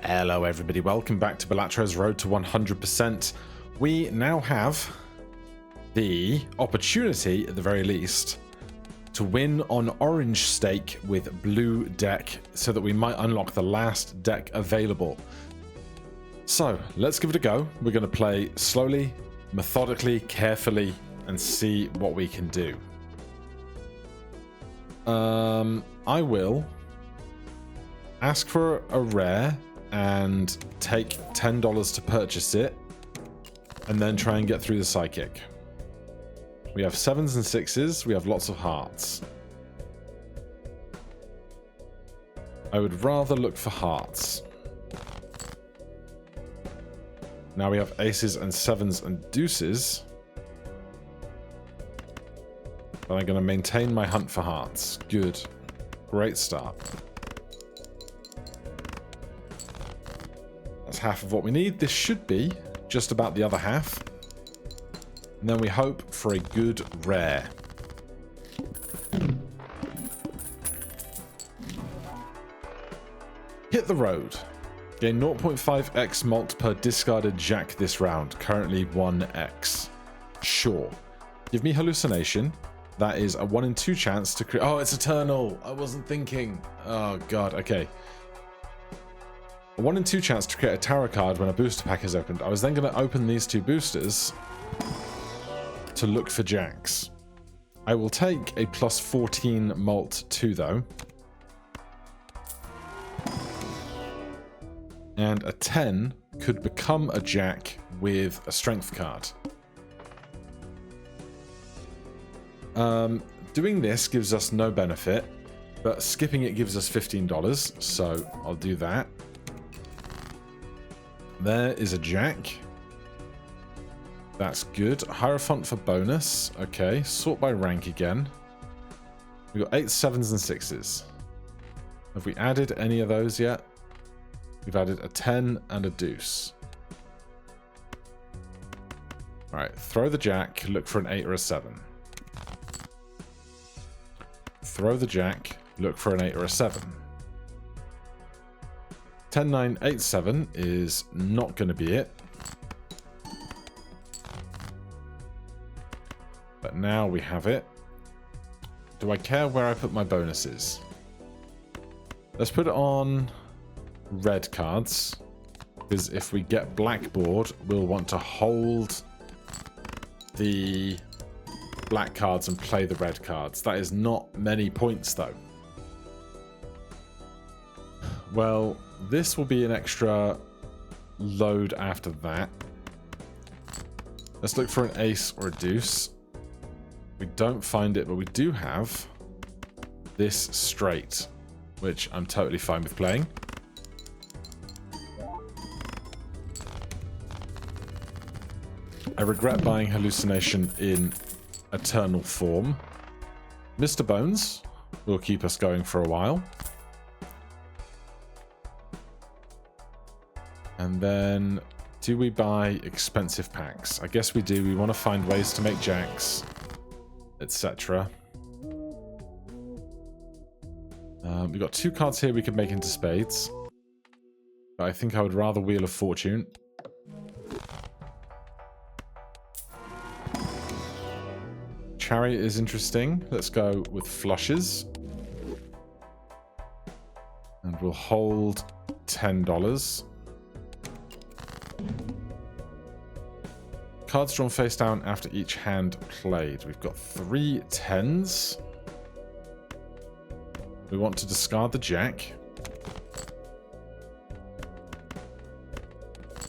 Hello everybody, welcome back to Balatro's Road to 100%. We now have the opportunity, at the very least, to win on orange stake with blue deck so that we might unlock the last deck available. So let's give it a go. We're going to play slowly, methodically, carefully, and see what we can do. I will ask for a rare and take $10 to purchase it, and then try and get through the psychic. We have 7s and 6s, we have lots of hearts. I would rather look for hearts. Now we have aces and 7s and deuces, but I'm going to maintain my hunt for hearts. Good. Great start. That's half of what we need. This should be just about the other half. And then we hope for a good rare. Hit the road. Gain 0.5x mult per discarded jack this round. Currently 1x. Sure. Give me hallucination. That is a 1 in 2 chance to create... Oh, it's eternal. I wasn't thinking. Oh, God. Okay. A 1 in 2 chance to create a tarot card when a booster pack is opened. I was then going to open these 2 boosters to look for jacks. I will take a plus 14 mult 2 though. And a 10 could become a jack with a strength card. Doing this gives us no benefit, but skipping it gives us $15, so I'll do that. There is a jack. That's good. Hierophant for bonus. Okay, sort by rank again. We've got 8, 7s, and 6s. Have we added any of those yet? We've added a 10 and a deuce. Alright, throw the jack, look for an 8 or a 7. Throw the jack, look for an 8 or a 7. 10, 9, 8, 7 is not going to be it. But now we have it. Do I care where I put my bonuses? Let's put it on red cards, because if we get blackboard, we'll want to hold the black cards and play the red cards. That is not many points though. Well, this will be an extra load after that. Let's look for an ace or a deuce. We don't find it, but we do have this straight, which I'm totally fine with playing. I regret buying hallucination in eternal form. Mr. Bones will keep us going for a while. And then, do we buy expensive packs? I guess we do. We want to find ways to make jacks, etc. We've got 2 cards here we could make into spades. But I think I would rather Wheel of Fortune. Chariot is interesting. Let's go with flushes. And we'll hold $10. Cards drawn face down after each hand played. We've got 3 10s. We want to discard the jack.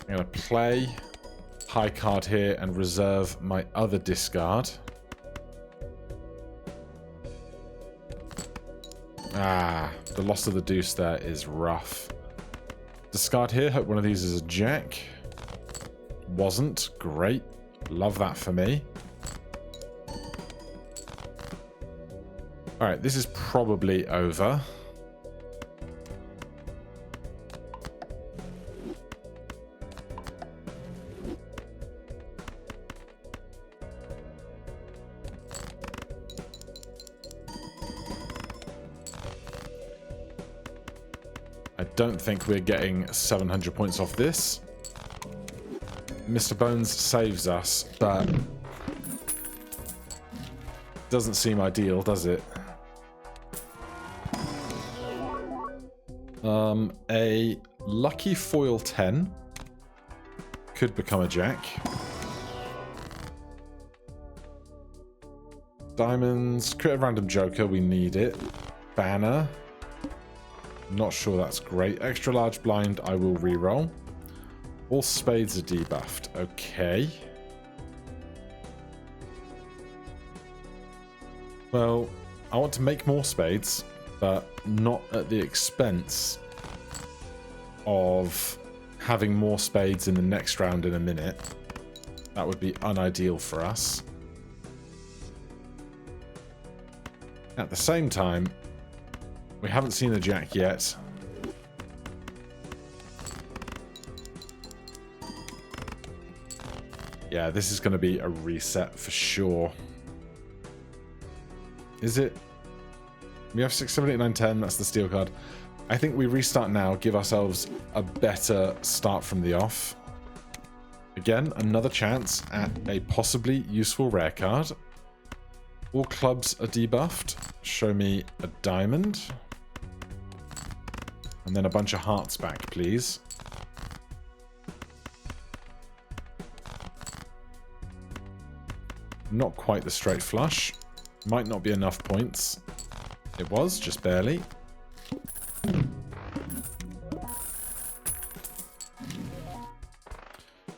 I'm going to play high card here and reserve my other discard. Ah, the loss of the deuce there is rough. Discard here. Hope one of these is a jack. Wasn't. Great. Love that for me. Alright, this is probably over. don't think we're getting 700 points off this. Mr. Bones saves us, but doesn't seem ideal, does it? A lucky foil 10 could become a jack. Diamonds, create a random joker, we need it. Banner. Not sure that's great. Extra large blind, I will reroll. All spades are debuffed. Okay. Well, I want to make more spades, but not at the expense of having more spades in the next round in a minute. That would be unideal for us. At the same time, we haven't seen a jack yet. Yeah, this is going to be a reset for sure. Is it? We have 6, 7, 8, 9, 10. That's the steel card. I think we restart now, give ourselves a better start from the off. Again, another chance at a possibly useful rare card. All clubs are debuffed. Show me a diamond. And then a bunch of hearts back, please. Not quite the straight flush. Might not be enough points. It was, just barely.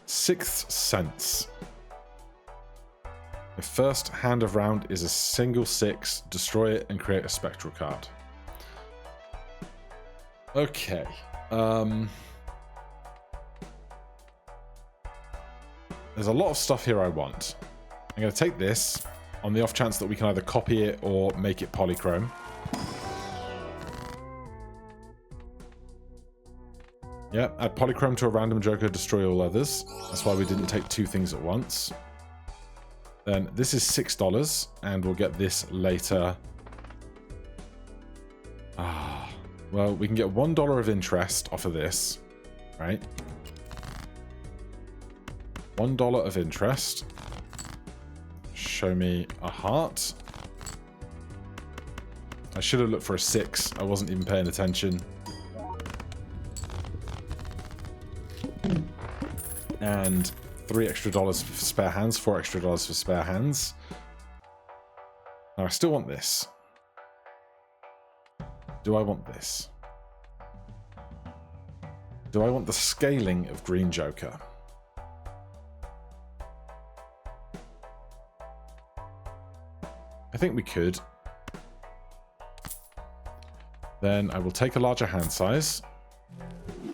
Sixth Sense. The first hand of round is a single 6. Destroy it and create a spectral card. Okay. There's a lot of stuff here I want. I'm going to take this on the off chance that we can either copy it or make it polychrome. Yeah, add polychrome to a random joker, destroy all others. That's why we didn't take 2 things at once. Then this is $6, and we'll get this later. Well, we can get $1 of interest off of this, right? $1 of interest. Show me a heart. I should have looked for a 6. I wasn't even paying attention. And $3 extra for spare hands, $4 extra for spare hands. Now I still want this. Do I want this? Do I want the scaling of Green Joker? I think we could. Then I will take a larger hand size,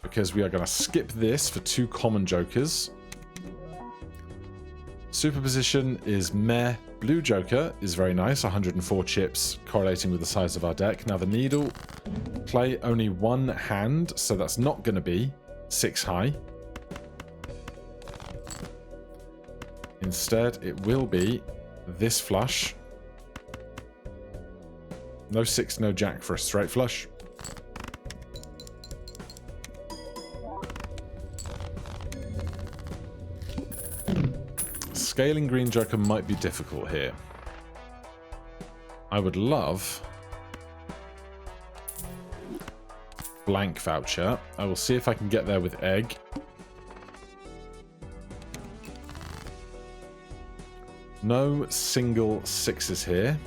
because we are going to skip this for 2 common jokers. Superposition is meh. Blue Joker is very nice, 104 chips, correlating with the size of our deck. Now the needle, play only 1 hand, so that's not going to be 6 high. Instead, it will be this flush. No 6, no jack for a straight flush. Scaling Green Joker might be difficult here. I would love blank voucher. I will see if I can get there with egg. No single 6s here.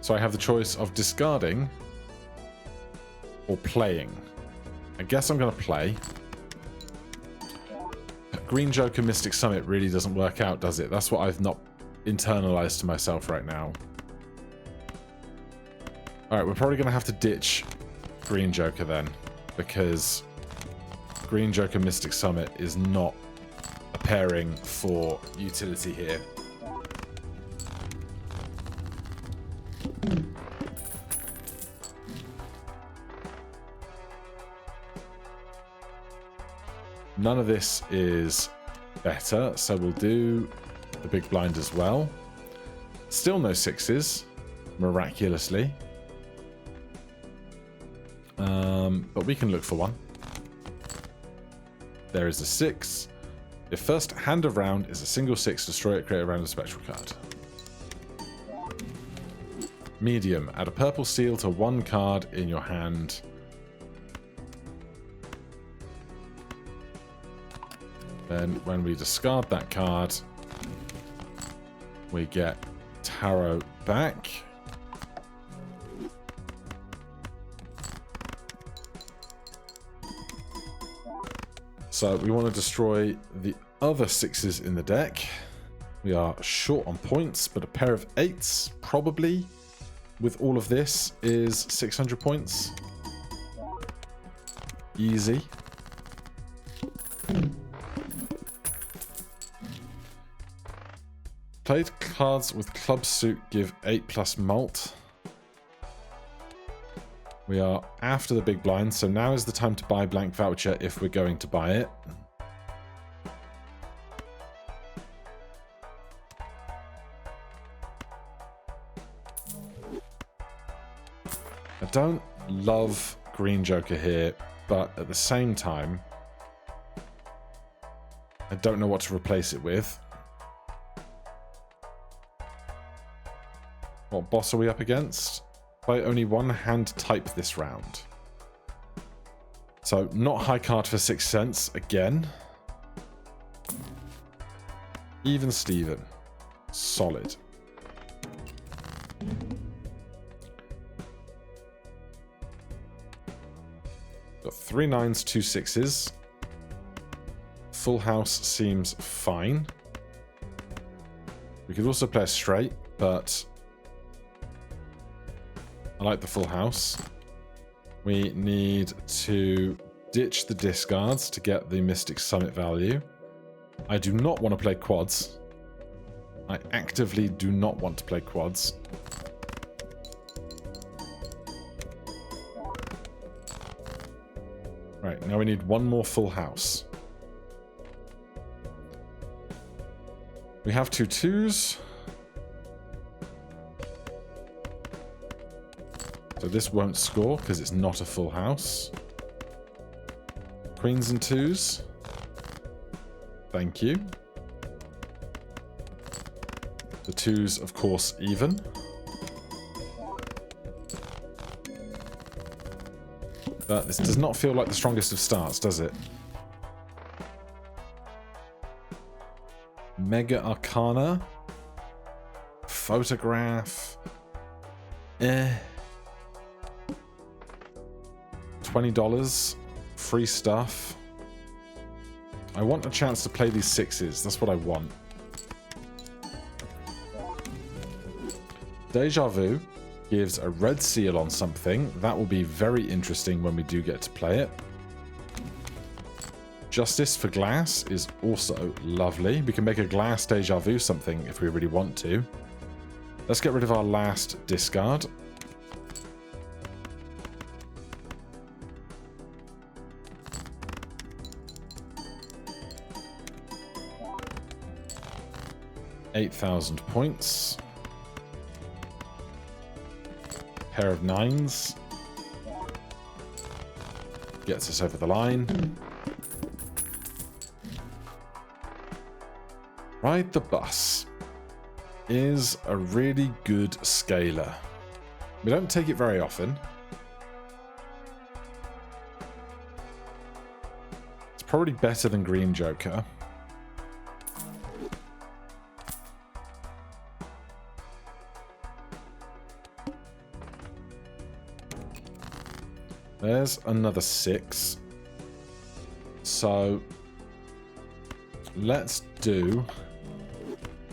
So I have the choice of discarding or playing. I guess I'm going to play. Green Joker Mystic Summit really doesn't work out, does it? That's what I've not internalized to myself right now. Alright, we're probably going to have to ditch Green Joker then, because Green Joker Mystic Summit is not a pairing for utility here. None of this is better, so we'll do the big blind as well. Still no 6s, miraculously. but we can look for one. There is a 6. Your first hand of round is a single 6. Destroy it, create a random spectral card. Medium. Add a purple seal to one card in your hand. Then when we discard that card, we get tarot back. So we want to destroy the other 6s in the deck. We are short on points, but a pair of 8s probably with all of this is 600 points. Easy. Played cards with club suit give 8+ mult. We are after the big blind, so now is the time to buy blank voucher if we're going to buy it. I don't love green joker here, but at the same time, I don't know what to replace it with. What boss are we up against? By only one hand type this round. So not high card for 6 cents again. Even Steven. Solid. Got 3 9s, 2 6s. Full house seems fine. We could also play a straight, but I like the full house. We need to ditch the discards to get the Mystic Summit value. I do not want to play quads. I actively do not want to play quads. Right, now we need one more full house. We have 2 2s. So this won't score because it's not a full house. Queens and 2s. Thank you. The 2s, of course, even. But this does not feel like the strongest of starts, does it? Mega Arcana. Photograph. $20. Free stuff. I want a chance to play these 6s. That's what I want. Deja Vu gives a red seal on something. That will be very interesting when we do get to play it. Justice for glass is also lovely. We can make a glass Deja Vu something if we really want to. Let's get rid of our last discard. $8,000 points. Pair of 9s. Gets us over the line. Ride the Bus is a really good scaler. We don't take it very often. It's probably better than Green Joker. There's another 6. So let's do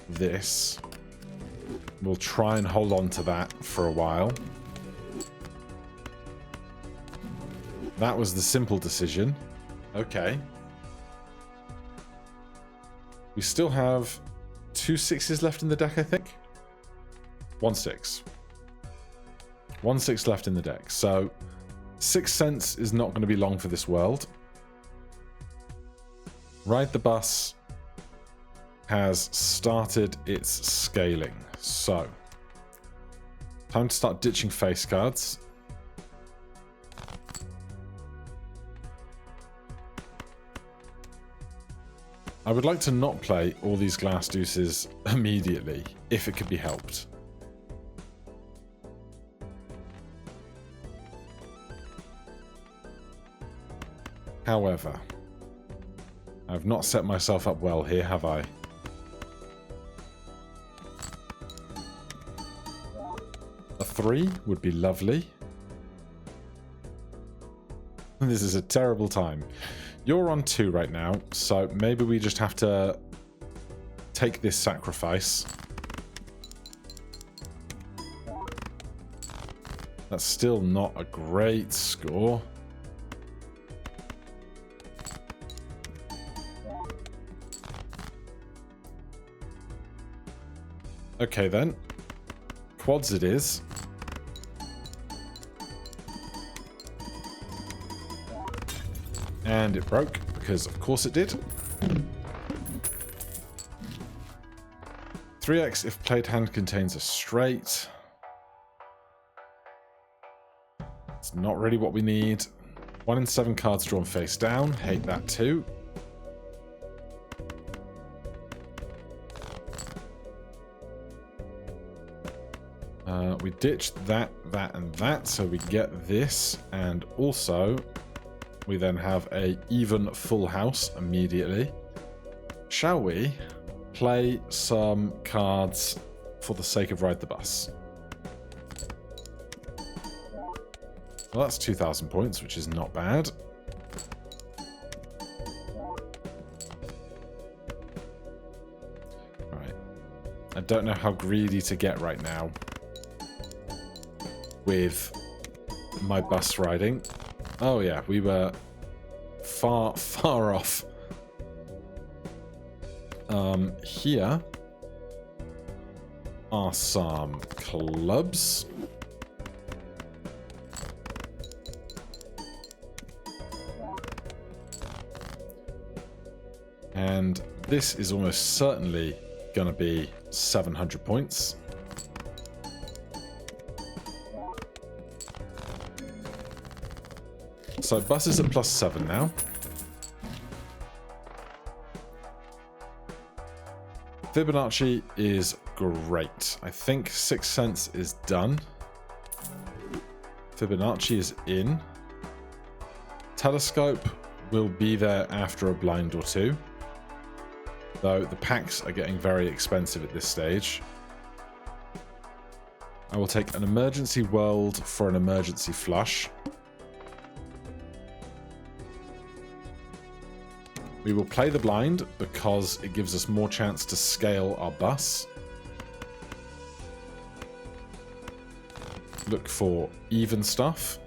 this. We'll try and hold on to that for a while. That was the simple decision. Okay. We still have 2 6s left in the deck, I think. 1 6. 1 6 left in the deck. So 6 cents is not going to be long for this world. Ride the Bus has started its scaling. So, time to start ditching face cards. I would like to not play all these glass deuces immediately, if it could be helped. However, I've not set myself up well here, have I? A 3 would be lovely. This is a terrible time. You're on 2 right now, so maybe we just have to take this sacrifice. That's still not a great score. Okay then. Quads it is. And it broke, because of course it did. 3x if played hand contains a straight. It's not really what we need. 1 in 7 cards drawn face down. Hate that too. We ditched that, that, and that, so we get this, and also we then have a even full house immediately. Shall we play some cards for the sake of Ride the Bus? Well, that's 2,000 points, which is not bad. Right. I don't know how greedy to get right now with my bus riding. Oh yeah, we were far, far off. Here are some clubs. And this is almost certainly going to be 700 points. So bus is at +7 now. Fibonacci is great. I think Sixth Sense is done. Fibonacci is in. Telescope will be there after a blind or two. Though the packs are getting very expensive at this stage. I will take an emergency world for an emergency flush. We will play the blind because it gives us more chance to scale our bus. Look for even stuff.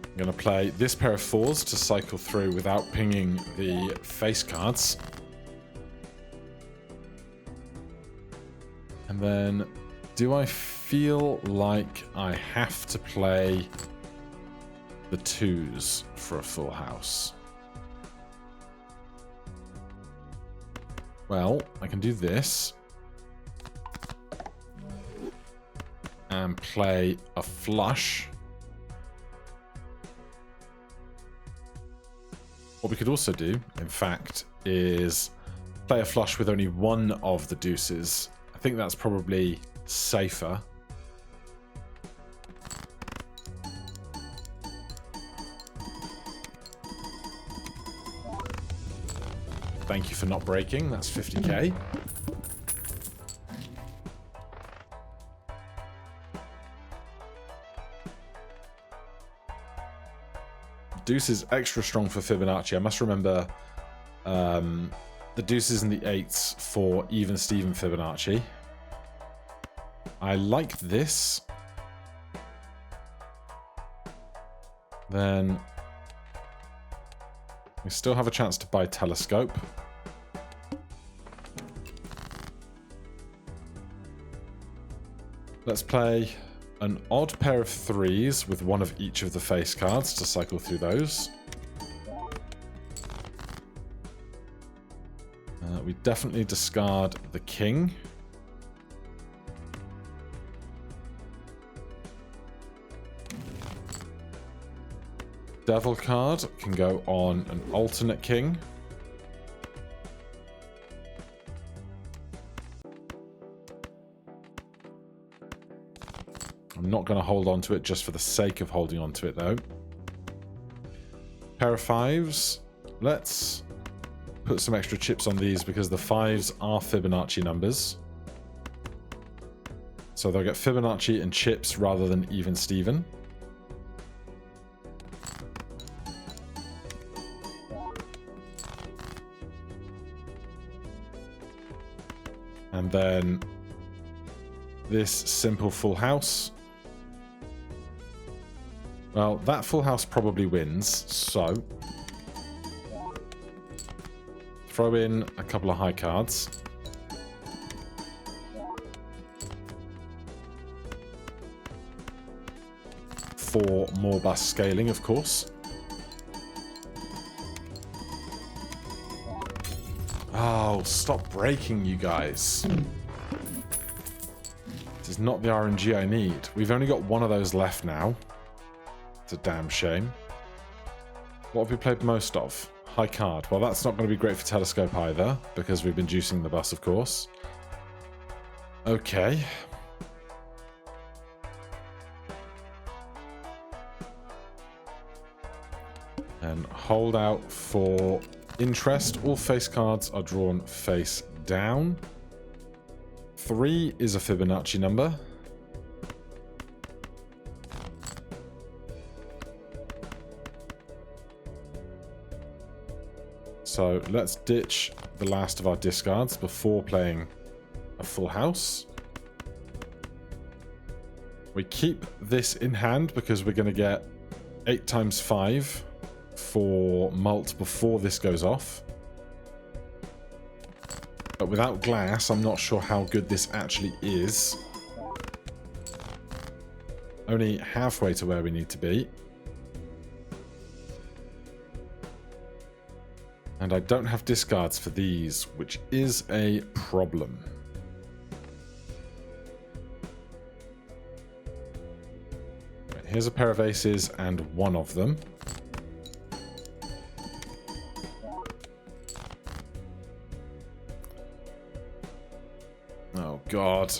I'm going to play this pair of 4s to cycle through without pinging the face cards. And then, do I feel like I have to play the 2s for a full house? Well, I can do this. And play a flush. What we could also do, in fact, is play a flush with only one of the deuces. I think that's probably safer. Thank you for not breaking. That's 50k. Deuce is extra strong for Fibonacci. I must remember the deuces and the 8s for even Steven Fibonacci. I like this. Then we still have a chance to buy Telescope. Let's play an odd pair of 3s with one of each of the face cards to cycle through those. We definitely discard the king. Devil card can go on an alternate king. I'm not going to hold on to it just for the sake of holding on to it, though. Pair of 5s. Let's put some extra chips on these because the 5s are Fibonacci numbers. So they'll get Fibonacci and chips rather than even Steven. And then this simple full house. Well, that full house probably wins, so throw in a couple of high cards. For more bus scaling, of course. Oh, stop breaking, you guys. This is not the RNG I need. We've only got one of those left now. It's a damn shame. What have we played most of? High card. Well, that's not going to be great for Telescope either, because we've been juicing the bus, of course. Okay. And hold out for interest. All face cards are drawn face down. 3 is a Fibonacci number. So let's ditch the last of our discards before playing a full house. We keep this in hand because we're going to get 8 times 5 for mult before this goes off. But without glass, I'm not sure how good this actually is. Only halfway to where we need to be. And I don't have discards for these, which is a problem. Right, here's a pair of aces and one of them. Oh, God.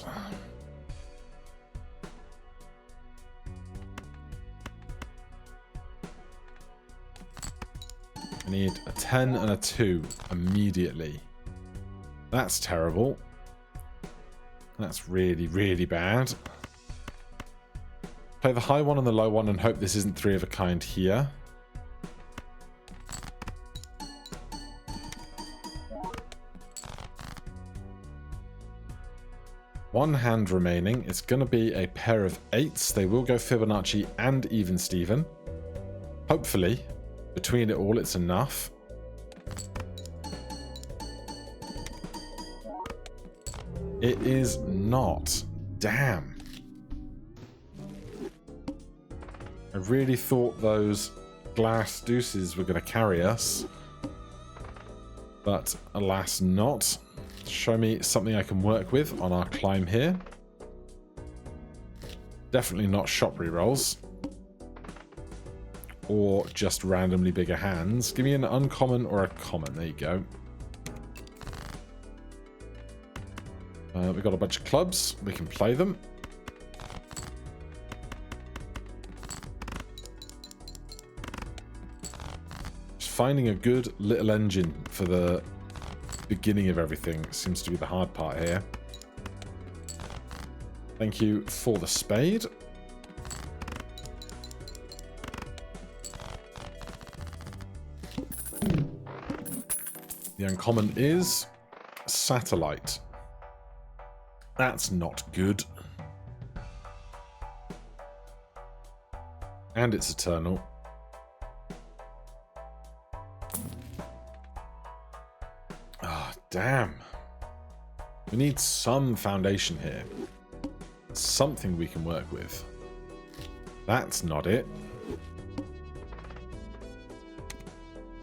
I need a 10 and a 2 immediately. That's terrible. That's really, really bad. Play the high one and the low one and hope this isn't 3 of a kind here. One hand remaining. It's going to be a pair of 8s. They will go Fibonacci and even Steven. Hopefully, between it all, it's enough. It is not. Damn. I really thought those glass deuces were going to carry us. But alas not. Show me something I can work with on our climb here. Definitely not shop rerolls. Or just randomly bigger hands. Give me an uncommon or a common. There you go. We've got a bunch of clubs. We can play them. Just finding a good little engine for the beginning of everything seems to be the hard part here. Thank you for the spade. The uncommon is satellite. That's not good. And it's eternal. Ah, damn. We need some foundation here. Something we can work with. That's not it.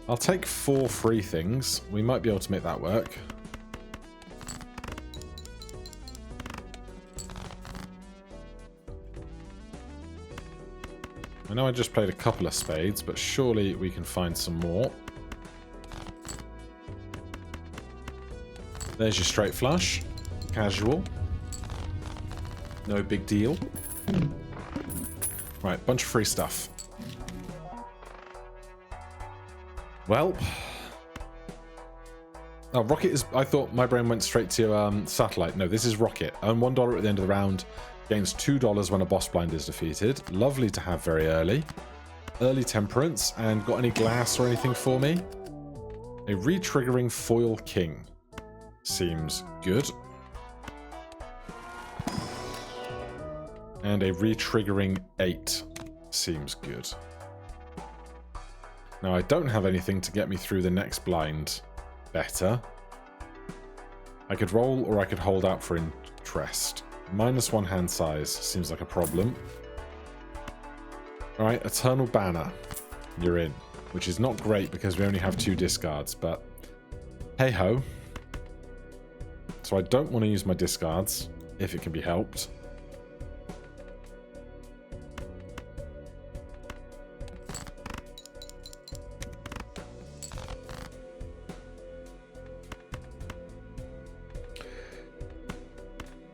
I'll take 4 free things. We might be able to make that work. I know I just played a couple of spades, but surely we can find some more. There's your straight flush. Casual. No big deal. Right, bunch of free stuff. Well. Oh, Rocket is... I thought my brain went straight to Satellite. No, this is Rocket. Earn $1 at the end of the round. Gains $2 when a boss blind is defeated. Lovely to have very early. Early Temperance. And got any glass or anything for me? A re-triggering foil king. Seems good. And a re-triggering 8. Seems good. Now I don't have anything to get me through the next blind better. I could roll or I could hold out for interest. -1 hand size seems like a problem. Alright, Eternal Banner. You're in. Which is not great because we only have 2 discards, but hey-ho. So I don't want to use my discards, if it can be helped.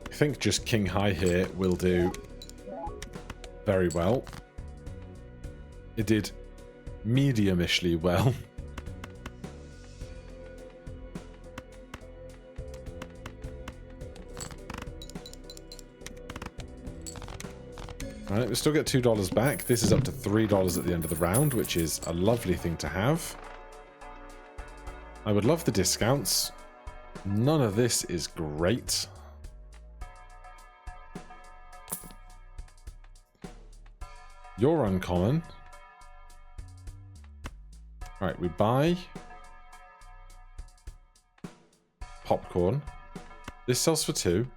I think just King High here will do very well. It did medium-ishly well. Alright, we still get $2 back. This is up to $3 at the end of the round, which is a lovely thing to have. I would love the discounts. None of this is great. You're uncommon. Alright, we buy popcorn. This sells for 2.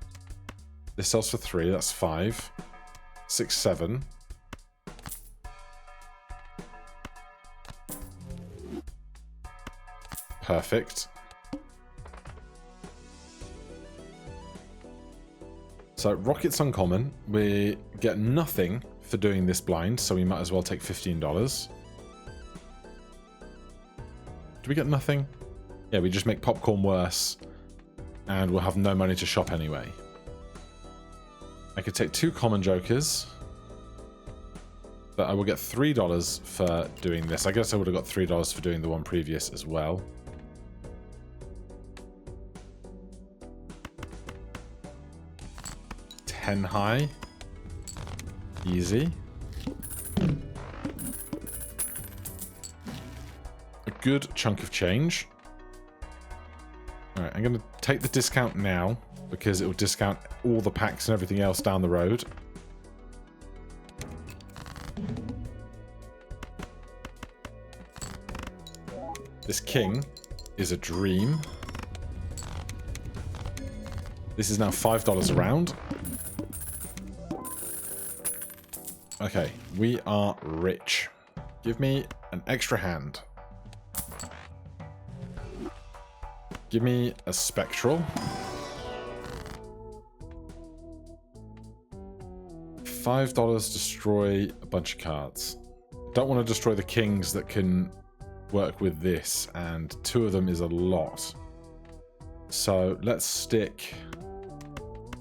This sells for 3. That's 5. 6, 7. Perfect. So Rocket's uncommon. We get nothing for doing this blind, so we might as well take $15. Do we get nothing? Yeah, we just make popcorn worse, and we'll have no money to shop anyway. I could take 2 common jokers, but I will get $3 for doing this. I guess I would have got $3 for doing the one previous as well. $10 high. Easy. A good chunk of change. Alright, I'm going to take the discount now, because it will discount all the packs and everything else down the road. This king is a dream. This is now $5 a round. Okay, we are rich. Give me an extra hand. Give me a spectral. $5 destroy a bunch of cards. Don't want to destroy the kings that can work with this, and 2 of them is a lot. So let's stick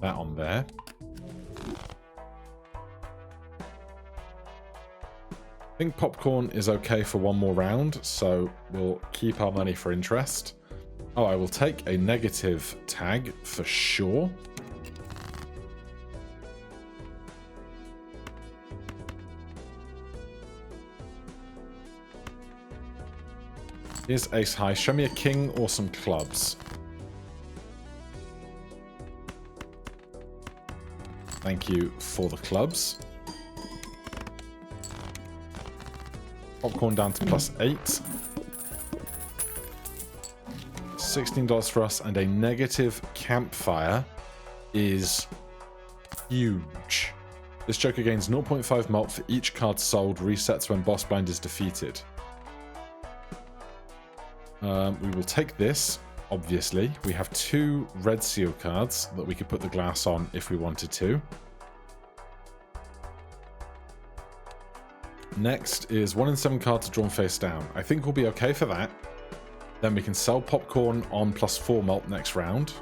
that on there. I think popcorn is okay for 1 more round, so we'll keep our money for interest. Oh, I will take a negative tag for sure. Here's ace high. Show me a king or some clubs. Thank you for the clubs. Popcorn down to +8. $16 for us, and a negative campfire is huge. This joker gains 0.5 malt for each card sold, resets when boss blind is defeated. We will take this, obviously. We have 2 red seal cards that we could put the glass on if we wanted to. Next is 1 in 7 cards drawn face down. I think we'll be okay for that. Then we can sell popcorn on +4 malt next round.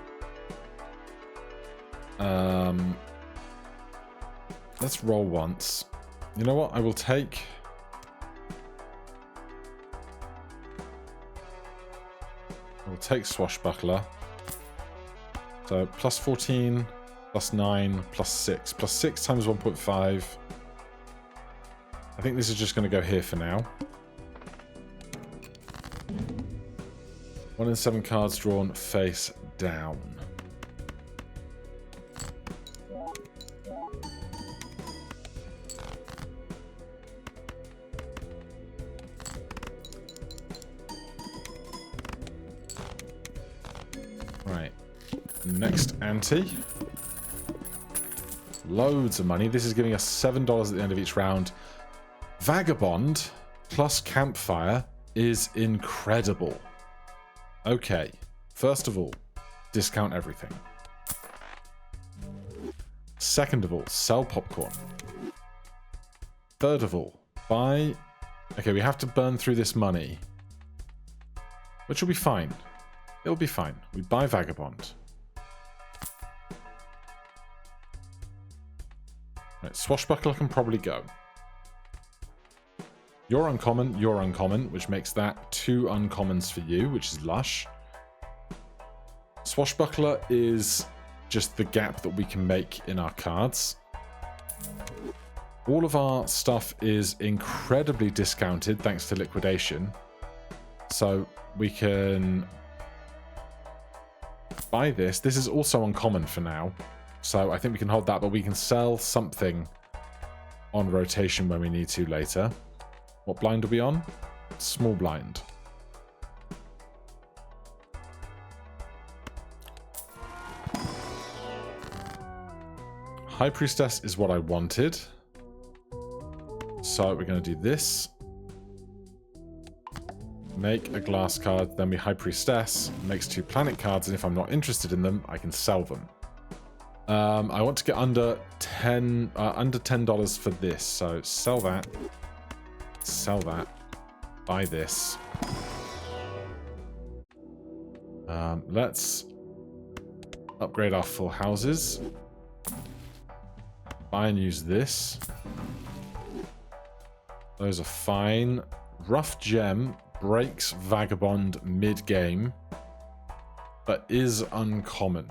Let's roll once. You know what? I will take... Swashbuckler. So +14, +9, +6. +6 times 1.5. I think this is just going to go here for now. 1 in 7 cards drawn face down. Right. Next ante. Loads of money. This is giving us $7 at the end of each round. Vagabond plus Campfire is incredible. Okay, first of all, discount everything. Second of all, sell popcorn. Third of all, buy... Okay, we have to burn through this money, which will be fine. It'll be fine. We buy Vagabond. Right, Swashbuckler can probably go. You're uncommon, which makes that 2 uncommons for you, which is lush. Swashbuckler is just the gap that we can make in our cards. All of our stuff is incredibly discounted thanks to liquidation. So we can buy this. This is also uncommon for now. So I think we can hold that, but we can sell something on rotation when we need to later. What blind are we on? Small blind. High Priestess is what I wanted. So we're going to do this. Make a glass card, then we High Priestess. Makes 2 planet cards, and if I'm not interested in them, I can sell them. I want to get under $10 for this, so sell that. Sell that. Buy this. Let's upgrade our full houses. Buy and use this. Those are fine. Rough Gem breaks Vagabond mid-game, but is uncommon.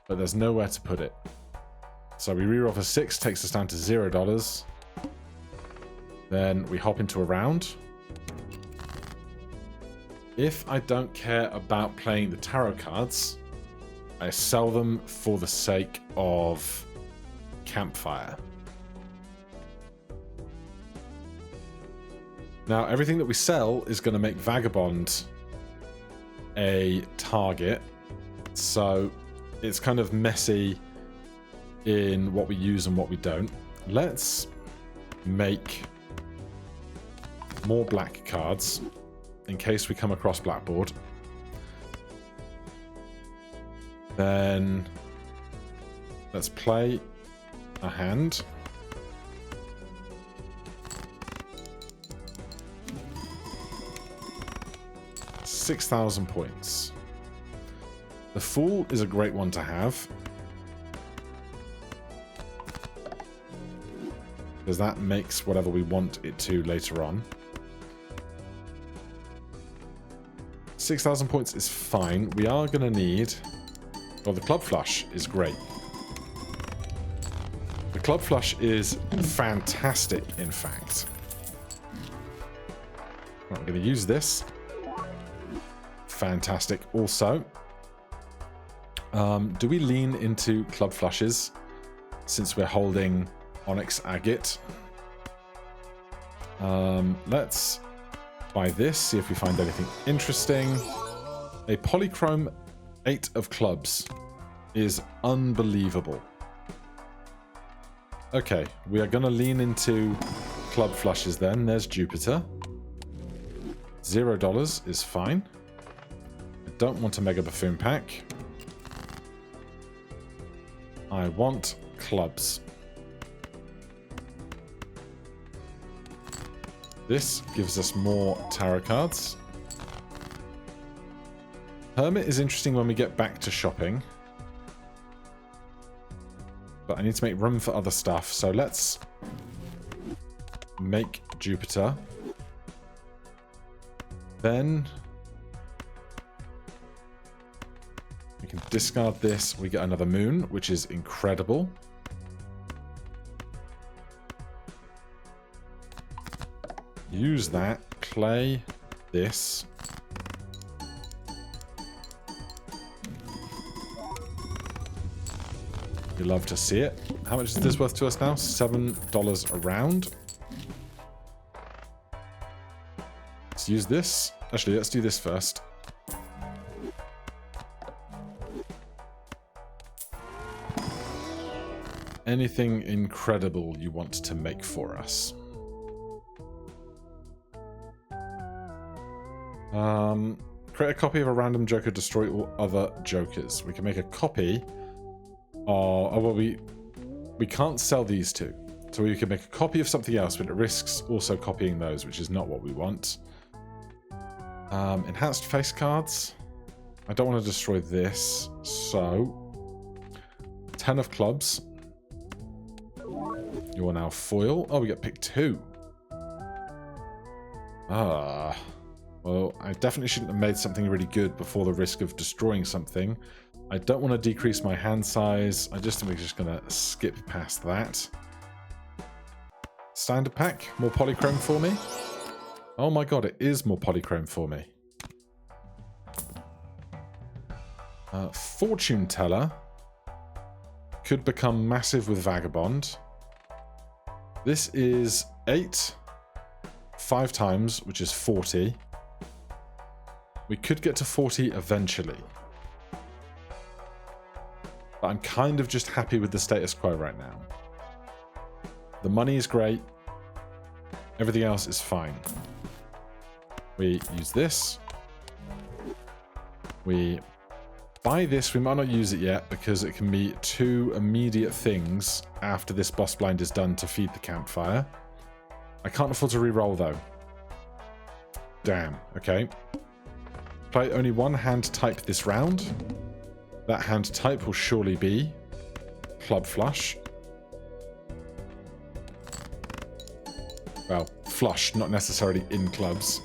But there's nowhere to put it. So we reroll for 6, takes us down to $0. Then we hop into a round. If I don't care about playing the tarot cards, I sell them for the sake of Campfire. Now, everything that we sell is going to make Vagabond a target. So it's kind of messy in what we use and what we don't. Let's make more black cards in case we come across blackboard. Then let's play a hand. $6,000 points. The Fool is a great one to have, because that makes whatever we want it to later on. 6,000 points is fine. We are going to need... Well, the Club Flush is great. The Club Flush is fantastic, in fact. Right, I'm going to use this. Fantastic. Also, do we lean into Club Flushes since we're holding Onyx Agate? Let's buy this, see if we find anything interesting. A Polychrome 8 of Clubs is unbelievable. Okay, we are going to lean into Club Flushes then. There's Jupiter. $0 is fine. I don't want a Mega Buffoon pack. I want clubs. This gives us more tarot cards. Hermit is interesting when we get back to shopping. But I need to make room for other stuff, so let's make Jupiter. Then we can discard this. We get another moon, which is incredible. Use that. Play this. You love to see it. How much is this worth to us now? $7 a round. Let's use this. Actually, let's do this first. Anything incredible you want to make for us? Create a copy of a random joker, destroy all other jokers. We can make a copy. Oh, well, we can't sell these two. So we can make a copy of something else, but it risks also copying those, which is not what we want. Enhanced face cards. I don't want to destroy this. So 10 of clubs. You are now foil. Oh, we get pick 2. Well, I definitely shouldn't have made something really good before the risk of destroying something. I don't want to decrease my hand size. I just think we're just going to skip past that. Standard pack. More polychrome for me. Oh my god, it is more polychrome for me. Fortune Teller. Could become massive with Vagabond. This is 8. 5 times, which is 40. We could get to 40 eventually. But I'm kind of just happy with the status quo right now. The money is great. Everything else is fine. We use this. We buy this. We might not use it yet because it can be 2 immediate things after this boss blind is done to feed the campfire. I can't afford to re-roll though. Damn. Okay. Play only 1 hand type this round. That hand type will surely be club flush. Well, flush, not necessarily in clubs.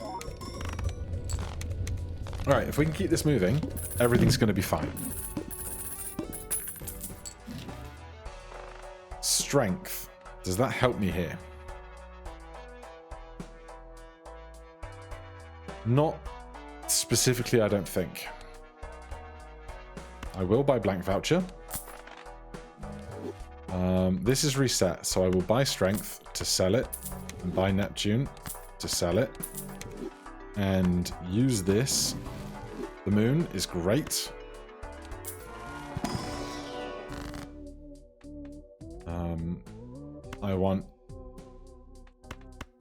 Alright, if we can keep this moving, everything's going to be fine. Strength. Does that help me here? Not specifically, I don't think. I will buy blank voucher. This is reset, so I will buy strength to sell it, and buy Neptune to sell it, and use this. The moon is great. I want...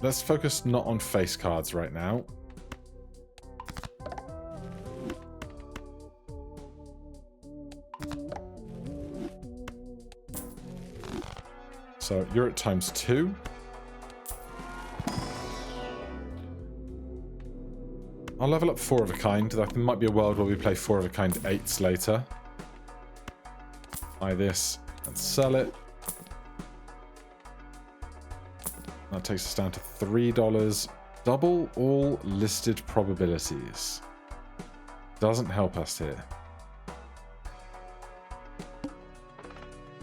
Let's focus not on face cards right now. So you're at ×2. I'll level up 4 of a kind. There might be a world where we play 4 of a kind 8s later. Buy this and sell it. That takes us down to $3. Double all listed probabilities. Doesn't help us here.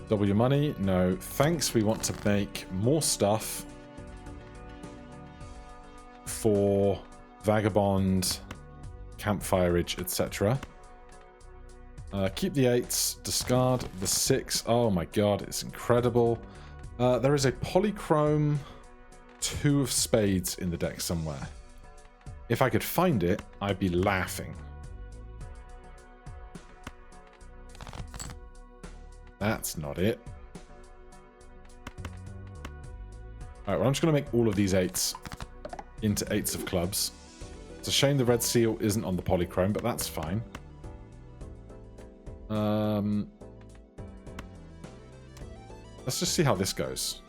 Double your money? No, thanks. We want to make more stuff for Vagabond, Campfire Ridge, etc. Keep the 8s, discard the 6. Oh my god, it's incredible. There is a polychrome 2 of spades in the deck somewhere. If I could find it, I'd be laughing. That's not it. Alright, well, I'm just going to make all of these 8s into 8s of clubs. It's a shame the red seal isn't on the polychrome, but that's fine. Let's just see how this goes.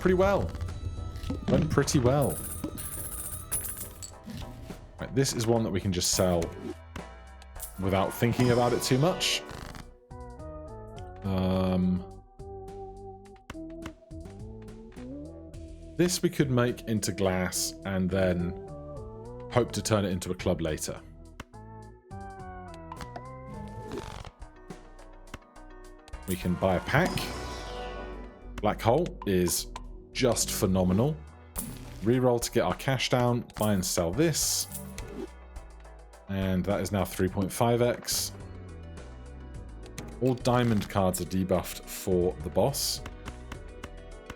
pretty well. Went pretty well. Right, this is one that we can just sell without thinking about it too much. This we could make into glass and then hope to turn it into a club later. We can buy a pack. Black hole is just phenomenal. Reroll to get our cash down. Buy and sell this. And that is now 3.5x. All diamond cards are debuffed for the boss.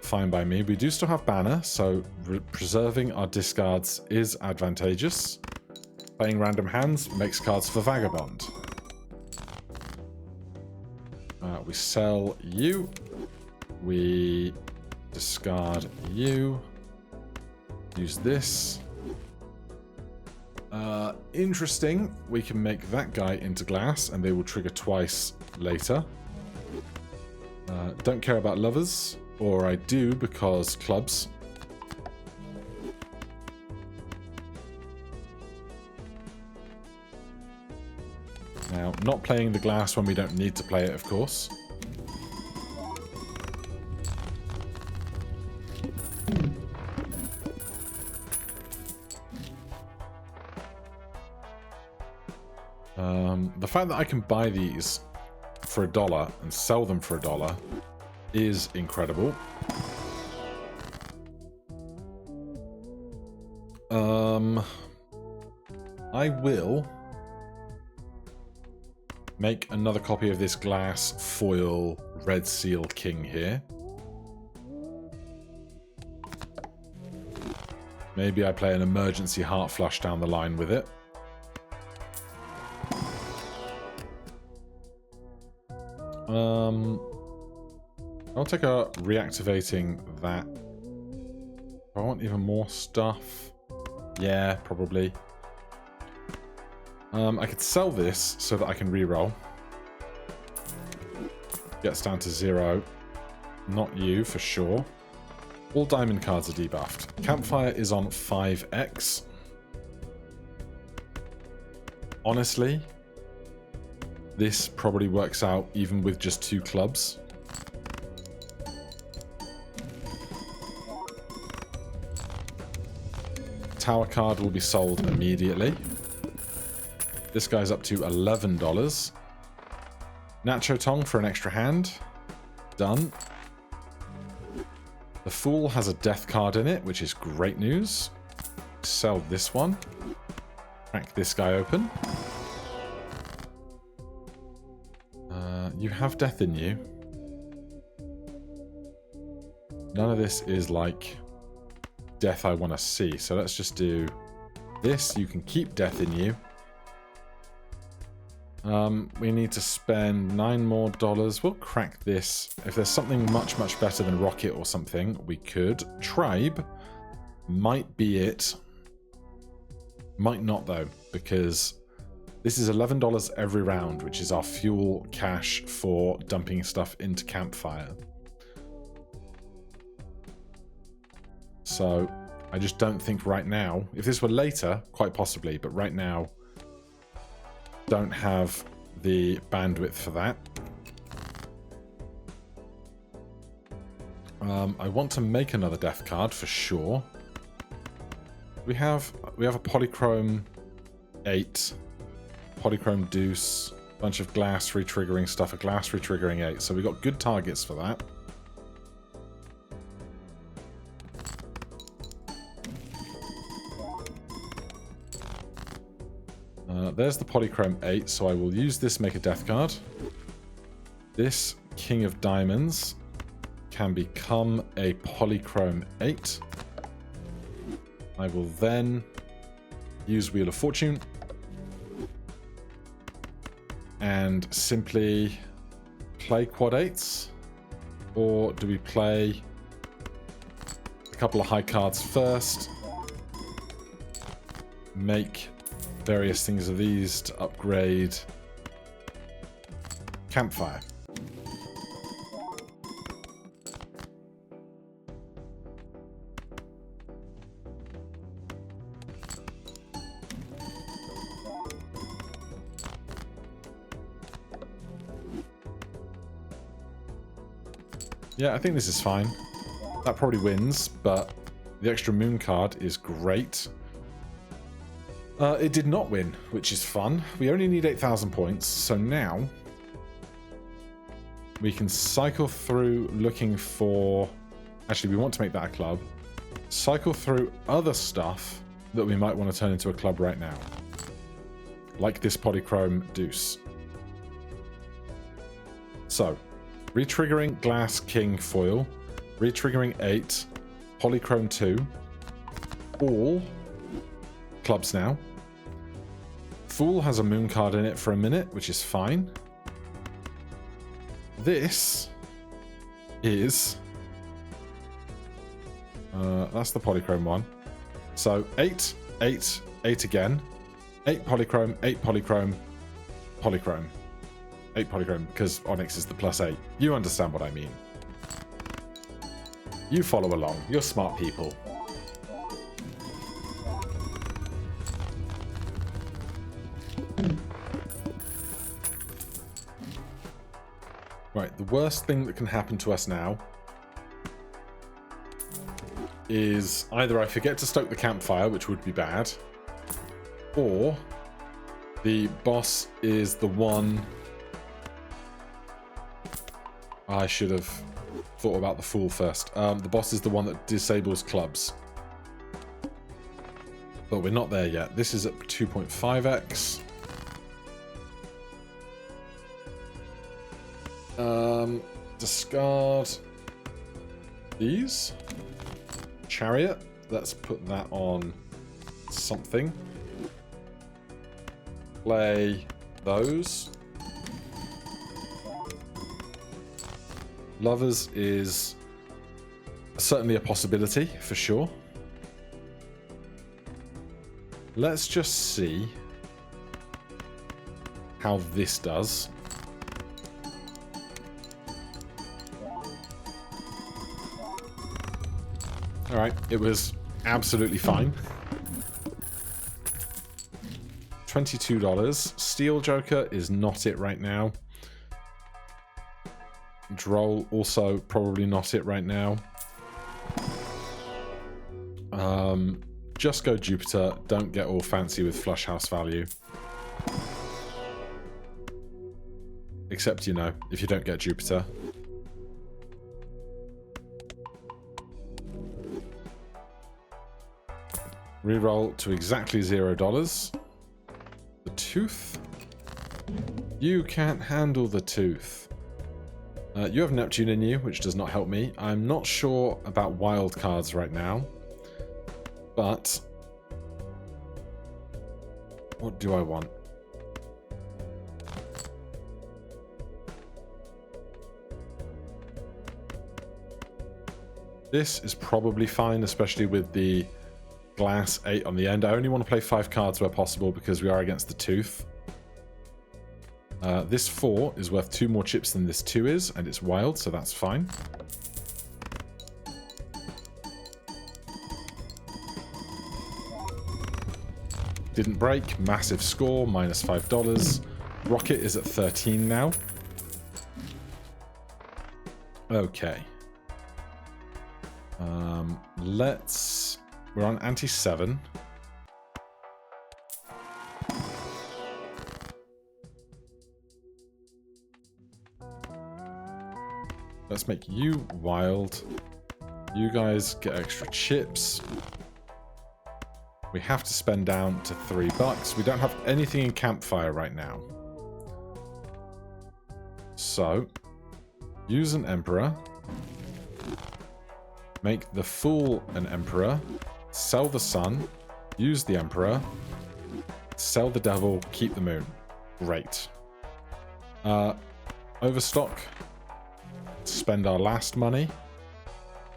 Fine by me. We do still have banner, so preserving our discards is advantageous. Playing random hands makes cards for Vagabond. We sell you. We discard you. Use this. Interesting. We can make that guy into glass, and they will trigger twice later. Don't care about lovers. Or I do, because clubs. Now, not playing the glass when we don't need to play it, of course. The fact that I can buy these for $1 and sell them for $1 is incredible. I will make another copy of this glass foil red seal king here. Maybe I play an emergency heart flush down the line with it. I'll take a reactivating that. I want even more stuff. Yeah, probably. I could sell this so that I can reroll. Gets down to 0. Not you, for sure. All diamond cards are debuffed. Campfire is on 5x. Honestly, this probably works out even with just 2 clubs. Tower card will be sold immediately. This guy's up to $11. Nacho Tong for an extra hand. Done. The Fool has a death card in it, which is great news. Sell this one. Crack this guy open. You have death in you. None of this is like death I want to see. So let's just do this. You can keep death in you. We need to spend $9 more. We'll crack this. If there's something much, much better than Rocket or something, we could. Tribe might be it. Might not, though, because this is $11 every round, which is our fuel cash for dumping stuff into Campfire. So I just don't think right now, if this were later, quite possibly, but right now, don't have the bandwidth for that. I want to make another death card for sure. We have a Polychrome 8, Polychrome Deuce, bunch of glass retriggering stuff, a glass retriggering 8. So we got good targets for that. There's the Polychrome 8, so I will use this, make a death card. This King of Diamonds can become a Polychrome 8. I will then use Wheel of Fortune and simply play quad 8s. Or do we play a couple of high cards first, make various things of these to upgrade Campfire? Yeah, I think this is fine. That probably wins, but the extra moon card is great. It did not win, which is fun. We only need 8,000 points, so now we can cycle through looking for... Actually, we want to make that a club. Cycle through other stuff that we might want to turn into a club right now. Like this polychrome deuce. So, retriggering glass king foil, retriggering 8, polychrome 2, all clubs now. Fool has a moon card in it for a minute, which is fine. This is... that's the polychrome one. So 8, 8, 8 again. 8 polychrome, 8 polychrome, polychrome. 8 polychrome, because Onyx is the +8. You understand what I mean. You follow along. You're smart people. Right, the worst thing that can happen to us now is either I forget to stoke the campfire, which would be bad, or the boss is the one... I should have thought about the fool first. The boss is the one that disables clubs. But we're not there yet. This is at 2.5x. Discard these. Chariot. Let's put that on something. Play those. Lovers is certainly a possibility, for sure. Let's just see how this does. Alright, it was absolutely fine. $22. Steel Joker is not it right now. Droll also probably not it right now. Just go Jupiter. Don't get all fancy with flush house value. Except, you know, if you don't get Jupiter. Reroll to exactly $0. The tooth? You can't handle the tooth. You have Neptune in you, which does not help me. I'm not sure about wild cards right now. But... what do I want? This is probably fine, especially with the glass 8 on the end. I only want to play 5 cards where possible because we are against the tooth. This 4 is worth 2 more chips than this 2 is, and it's wild, so that's fine. Didn't break. Massive score, minus $5. Rocket is at 13 now. Okay. We're on anti-7. Let's make you wild. You guys get extra chips. We have to spend down to $3. We don't have anything in campfire right now. So, use an emperor. Make the fool an emperor. Sell the sun. Use the emperor. Sell the devil. Keep the moon. Great. Overstock. Spend our last money.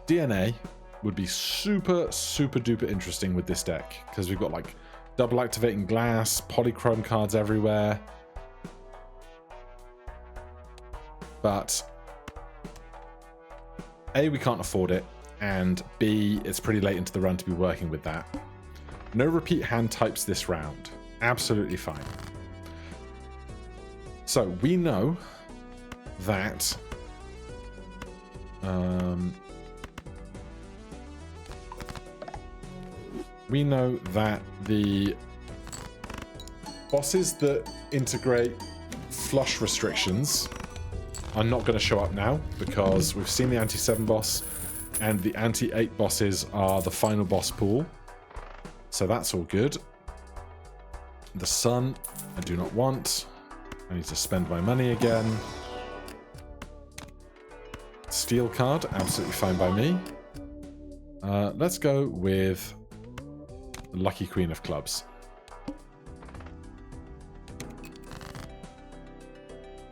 DNA would be super, super duper interesting with this deck because we've got like double activating glass, polychrome cards everywhere. But A, we can't afford it, and B, it's pretty late into the run to be working with that. No repeat hand types this round. Absolutely fine. So we know that We know that the bosses that integrate flush restrictions are not going to show up now because we've seen the anti-7 boss and the anti-8 bosses are the final boss pool. So that's all good. The sun, I do not want. I need to spend my money again. Steel card, absolutely fine by me. Let's go with the Lucky Queen of Clubs.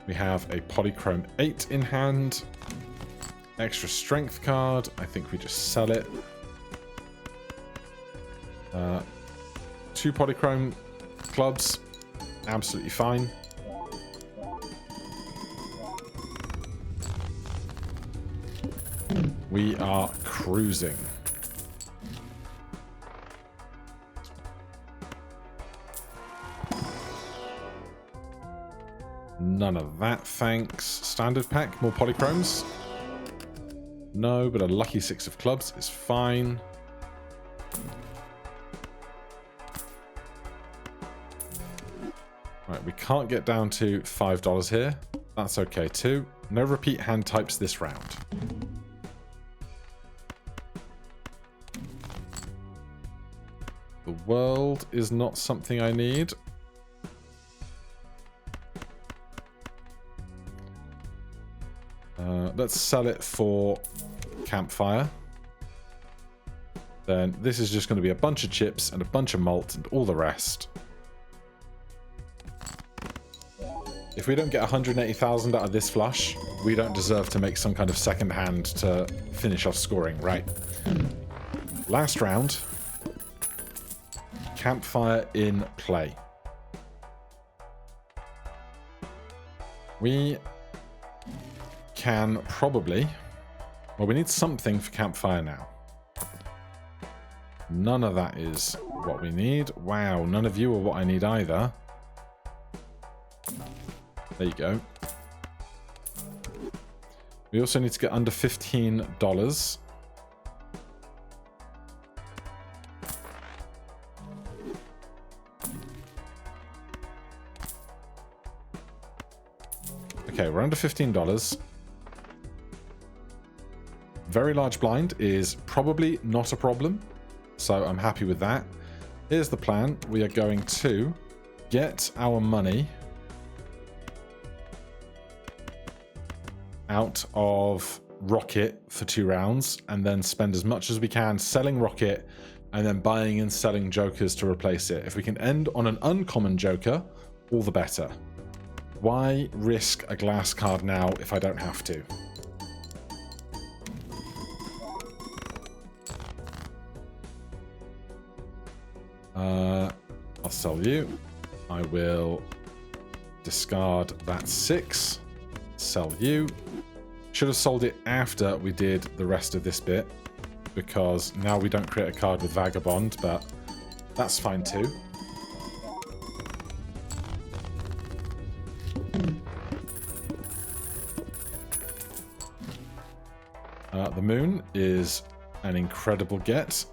We have a Polychrome 8 in hand. Extra strength card. I think we just sell it. 2 Polychrome clubs. Absolutely fine. We are cruising. None of that, thanks. Standard pack, more polychromes? No, but a lucky 6 of clubs is fine. Right, we can't get down to $5 here. That's okay too. No repeat hand types this round. The world is not something I need. Let's sell it for campfire. Then this is just going to be a bunch of chips and a bunch of malt and all the rest. If we don't get 180,000 out of this flush, we don't deserve to make some kind of second hand to finish off scoring, right? Last round. Campfire in play. We can probably... Well, we need something for campfire now. None of that is what we need. Wow, none of you are what I need either. There you go. We also need to get under $15. Okay, we're under $15. Very large blind is probably not a problem, so I'm happy with that. Here's the plan. We are going to get our money out of Rocket for 2 rounds and then spend as much as we can selling Rocket and then buying and selling Jokers to replace it. If we can end on an uncommon Joker, all the better. Why risk a glass card now if I don't have to? I'll sell you. I will discard that 6. Sell you. Should have sold it after we did the rest of this bit, because now we don't create a card with Vagabond, but that's fine too. The moon is an incredible get.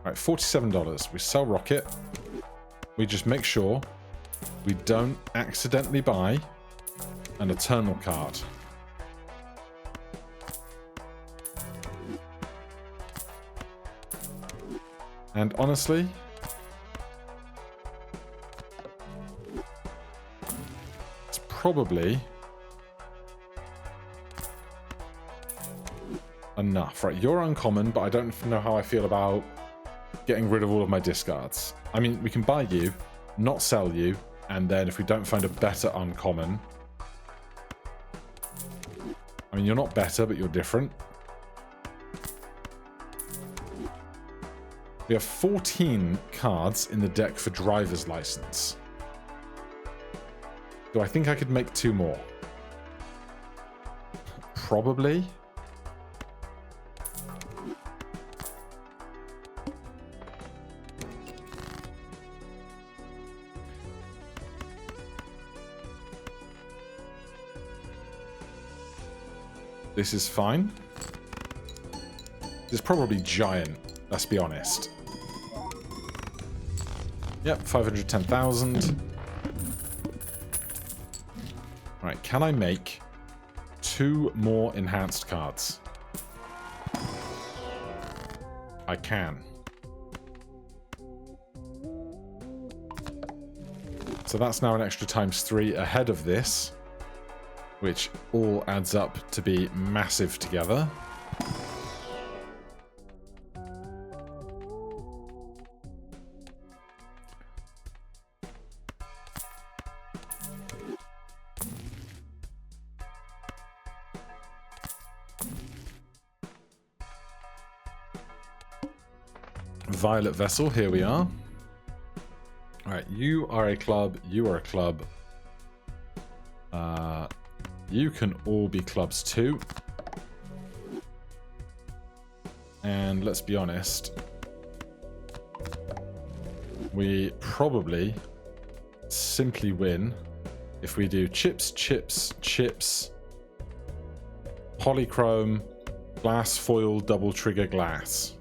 Right, $47. We sell Rocket. We just make sure we don't accidentally buy an Eternal card. And honestly, it's probably enough. Right, you're uncommon, but I don't know how I feel about getting rid of all of my discards. I mean, we can buy you, not sell you, and then if we don't find a better uncommon... I mean, you're not better, but you're different. We have 14 cards in the deck for driver's license. Do I think I could make 2 more? Probably. This is fine. It's probably giant, let's be honest. Yep, 510,000. Right, can I make 2 more enhanced cards? I can. So that's now an extra ×3 ahead of this, which all adds up to be massive together. Violet Vessel, here we are. Alright, you are a club, you are a club. You can all be clubs too. And let's be honest, we probably simply win if we do chips, chips, chips, polychrome, glass foil, double trigger glass.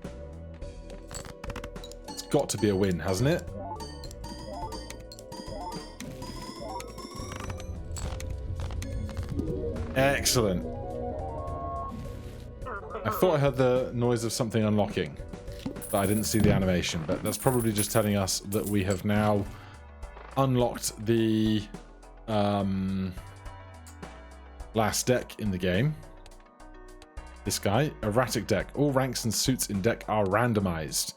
It's got to be a win, hasn't it? Excellent. I thought I heard the noise of something unlocking, but I didn't see the animation. But that's probably just telling us that we have now unlocked the last deck in the game. This guy, erratic deck. All ranks and suits in deck are randomized.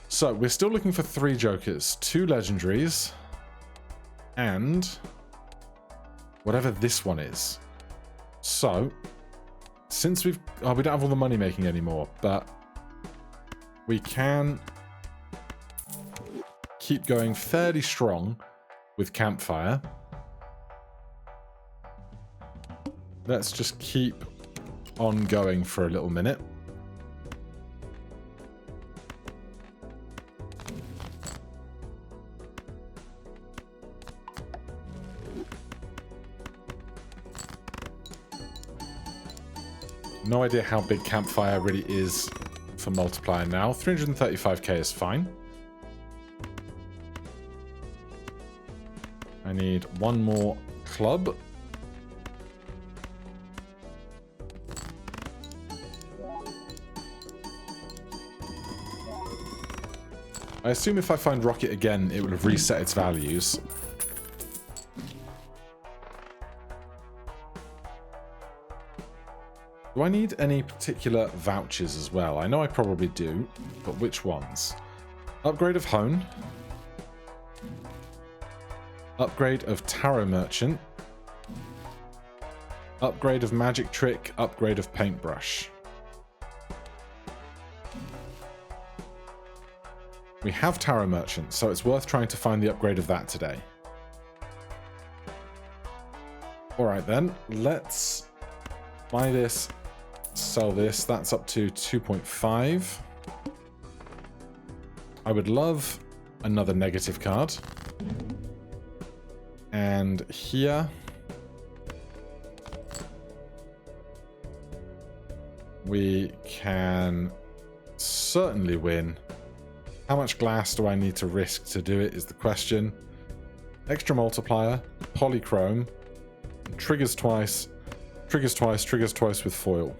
So we're still looking for 3 jokers, 2 legendaries, and whatever this one is. So, since we don't have all the money making anymore, but we can keep going fairly strong with Campfire. Let's just keep on going for a little minute. No idea how big Campfire really is for multiplier now. 335k is fine. I need 1 more club. I assume if I find Rocket again, it will have reset its values. Do I need any particular vouchers as well? I know I probably do, but which ones? Upgrade of Hone. Upgrade of Tarot Merchant. Upgrade of Magic Trick. Upgrade of Paintbrush. We have Tarot Merchant, so it's worth trying to find the upgrade of that today. Alright then, let's buy this. Sell this. That's up to 2.5. I would love another negative card. And here we can certainly win. How much glass do I need to risk to do it is the question. Extra multiplier, polychrome, triggers twice, triggers twice, triggers twice with foil.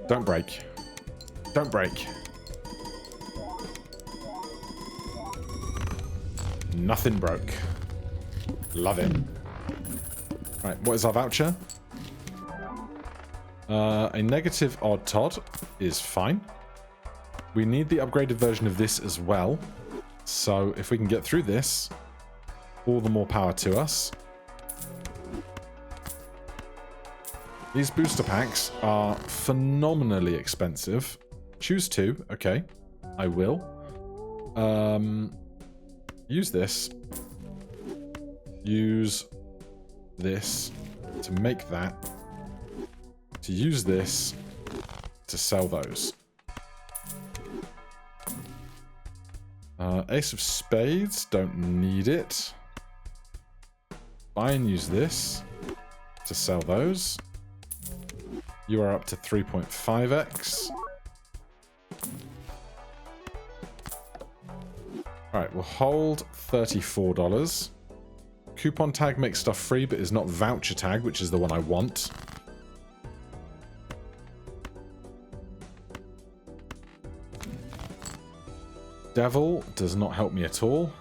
Don't break. Don't break. Nothing broke. Love it. Right, what is our voucher? A negative Odd Todd is fine. We need the upgraded version of this as well. So if we can get through this, all the more power to us. These booster packs are phenomenally expensive. Choose 2. Okay. I will. Use this. Use this to make that. To use this to sell those. Ace of Spades, don't need it. Buy and use this to sell those. You are up to 3.5x. Alright, we'll hold $34. Coupon tag makes stuff free, but is not voucher tag, which is the one I want. Devil does not help me at all.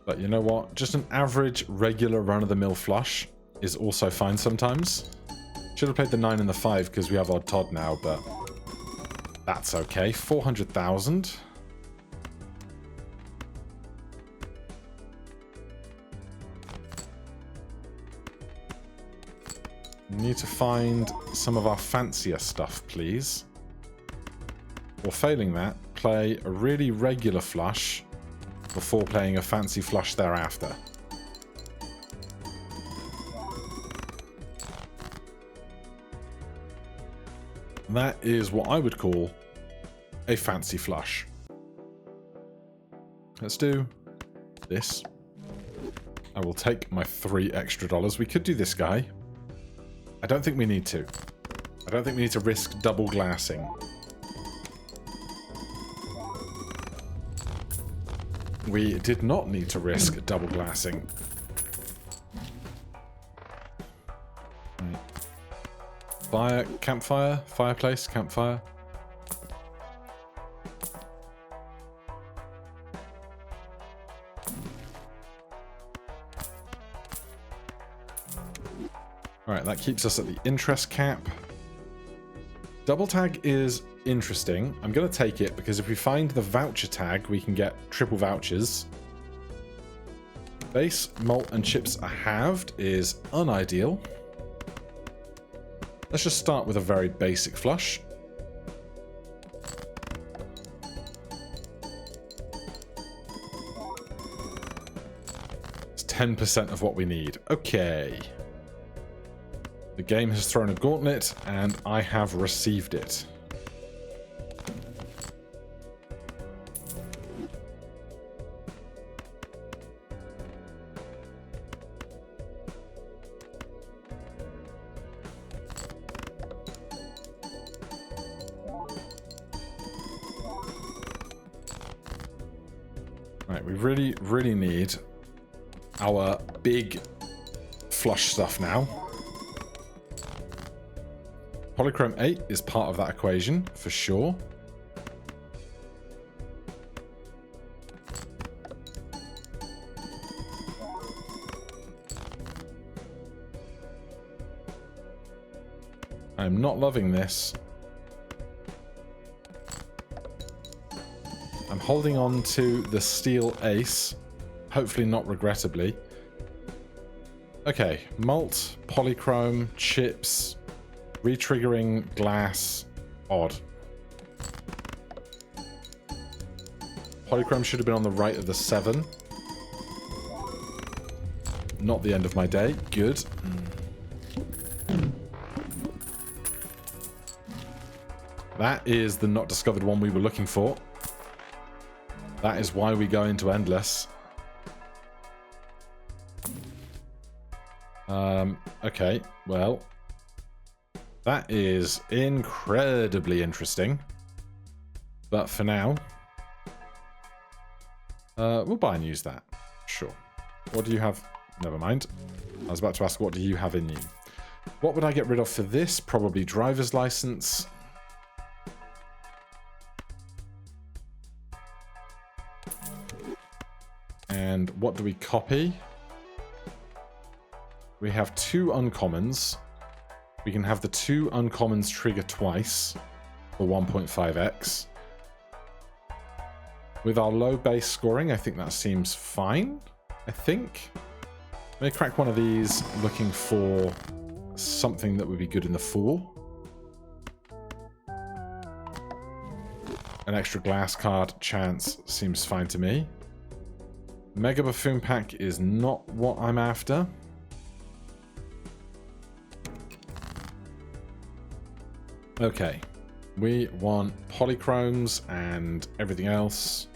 But you know what? Just an average, regular, run-of-the-mill flush is also fine sometimes. Should have played the 9 and the 5 because we have Odd Todd now, but that's okay. 400,000. Need to find some of our fancier stuff, please. Or failing that, play a really regular flush before playing a fancy flush thereafter. That is what I would call a fancy flush. Let's do this. I will take my $3 extra. We could do this guy. I don't think we need to. I don't think we need to risk double glassing. We did not need to risk double glassing. Right. Fire, campfire, fireplace, campfire. Alright, that keeps us at the interest cap. Double tag is interesting. I'm going to take it because if we find the voucher tag, we can get triple vouchers. Base, malt, and chips are halved is unideal. Let's just start with a very basic flush. It's 10% of what we need. Okay. The game has thrown a gauntlet, and I have received it. Right, we really need our big flush stuff now. Polychrome 8 is part of that equation, for sure. I'm not loving this. I'm holding on to the steel ace, hopefully not regrettably. Okay, malt, polychrome, chips, retriggering, glass, odd. Polychrome should have been on the right of the 7. Not the end of my day. Good. That is the not discovered one we were looking for. That is why we go into endless. Okay, well, that is incredibly interesting. But for now, we'll buy and use that. Sure. What do you have? Never mind. I was about to ask, what do you have in you? What would I get rid of for this? Probably driver's license. And what do we copy? We have 2 uncommons. We can have the 2 uncommons trigger twice for 1.5x. With our low base scoring, I think that seems fine. I think. Let me crack one of these looking for something that would be good in the Fool. An extra glass card chance seems fine to me. Mega Buffoon Pack is not what I'm after. Okay. We want polychromes and everything else.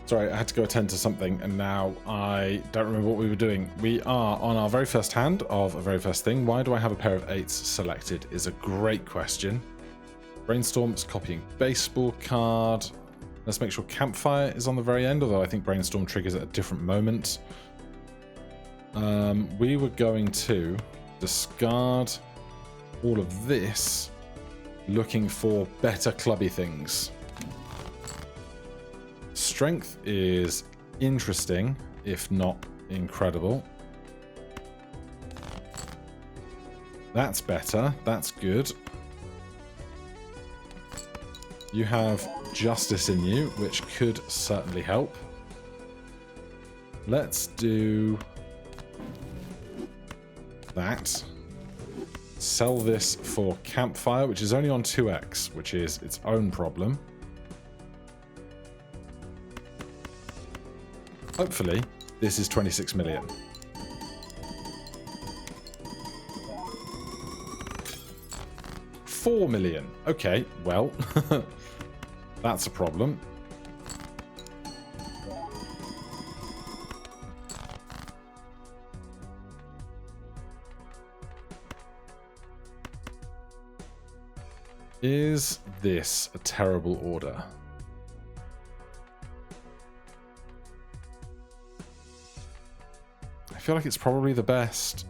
Sorry, I had to go attend to something, and now I don't remember what we were doing. We are on our very first hand of a very first thing. Why do I have a pair of 8s selected is a great question. Brainstorm is copying baseball card. Let's make sure Campfire is on the very end, although I think Brainstorm triggers at a different moment. We were going to discard all of this, looking for better clubby things. Strength is interesting, if not incredible. That's better. That's good. You have justice in you, which could certainly help. Let's do that. Sell this for Campfire, which is only on 2x, which is its own problem. Hopefully, this is 26 million. $4 million. Okay, well, that's a problem. Is this a terrible order? I feel like it's probably the best.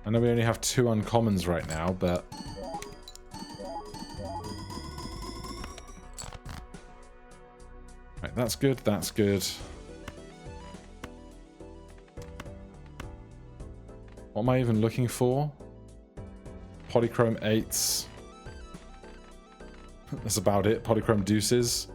I know we only have 2 uncommons right now, but right, that's good, that's good. What am I even looking for? Polychrome 8s. That's about it. Polychrome deuces.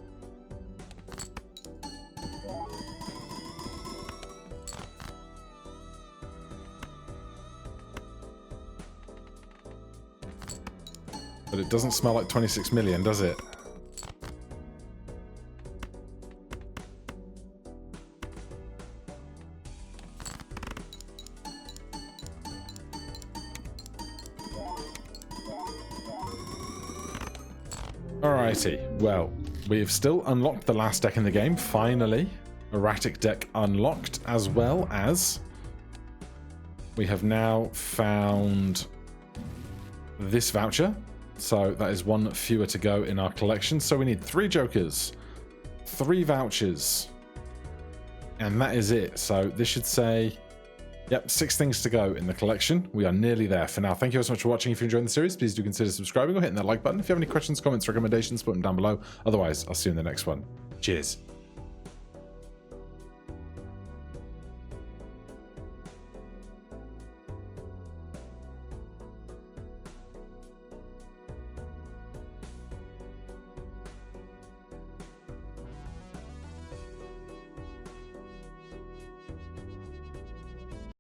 But it doesn't smell like 26 million, does it? Alrighty, well, we have still unlocked the last deck in the game, finally. Erratic deck unlocked, as well as we have now found this voucher. So that is 1 fewer to go in our collection. So we need 3 jokers, 3 vouchers, and that is it. So this should say, yep, 6 things to go in the collection. We are nearly there for now. Thank you so much for watching. If you enjoyed the series, please do consider subscribing or hitting that like button. If you have any questions, comments, recommendations, put them down below. Otherwise, I'll see you in the next one. Cheers.